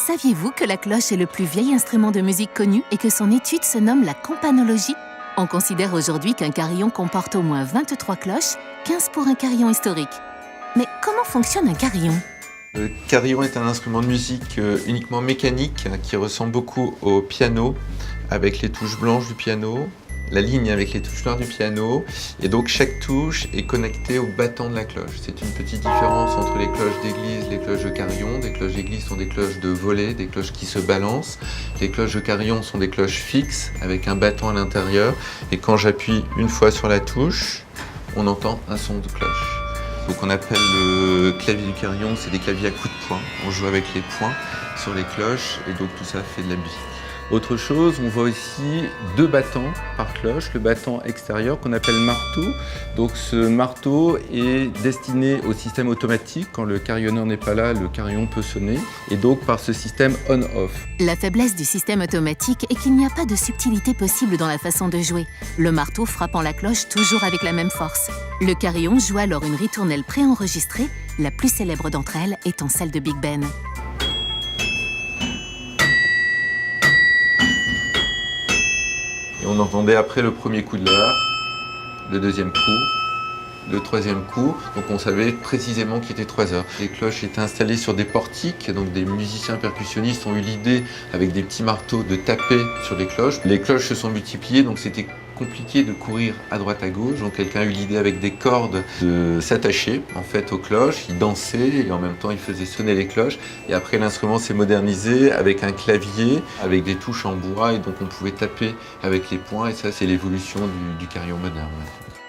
Saviez-vous que la cloche est le plus vieil instrument de musique connu et que son étude se nomme la campanologie? On considère aujourd'hui qu'un carillon comporte au moins 23 cloches, 15 pour un carillon historique. Mais comment fonctionne un carillon? Le carillon est un instrument de musique uniquement mécanique qui ressemble beaucoup au piano, avec les touches blanches du piano, la ligne avec les touches noires du piano, et donc chaque touche est connectée au battant de la cloche. C'est une petite différence entre les cloches d'église et les cloches de carillon. Des cloches d'église sont des cloches de volée, des cloches qui se balancent. Les cloches de carillon sont des cloches fixes avec un battant à l'intérieur, et quand j'appuie une fois sur la touche, on entend un son de cloche. Donc on appelle le clavier du carillon, c'est des claviers à coups de poing. On joue avec les poings sur les cloches et donc tout ça fait de la musique. Autre chose, on voit ici deux battants par cloche, le battant extérieur qu'on appelle marteau. Donc ce marteau est destiné au système automatique. Quand le carillonneur n'est pas là, le carillon peut sonner. Et donc par ce système on-off. La faiblesse du système automatique est qu'il n'y a pas de subtilité possible dans la façon de jouer, le marteau frappant la cloche toujours avec la même force. Le carillon joue alors une ritournelle préenregistrée, la plus célèbre d'entre elles étant celle de Big Ben. Et on entendait après le premier coup de l'heure, le deuxième coup, le troisième coup, donc on savait précisément qu'il était 3 heures. Les cloches étaient installées sur des portiques, donc des musiciens percussionnistes ont eu l'idée, avec des petits marteaux, de taper sur les cloches. Les cloches se sont multipliées, donc c'était compliqué de courir à droite à gauche, donc quelqu'un a eu l'idée avec des cordes de s'attacher en fait aux cloches, il dansait et en même temps il faisait sonner les cloches, et après l'instrument s'est modernisé avec un clavier, avec des touches en bois, et donc on pouvait taper avec les poings, et ça c'est l'évolution du carillon moderne.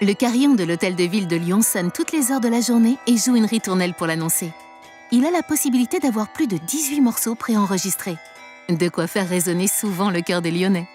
Le carillon de l'hôtel de ville de Lyon sonne toutes les heures de la journée et joue une ritournelle pour l'annoncer. Il a la possibilité d'avoir plus de 18 morceaux préenregistrés. De quoi faire résonner souvent le cœur des Lyonnais.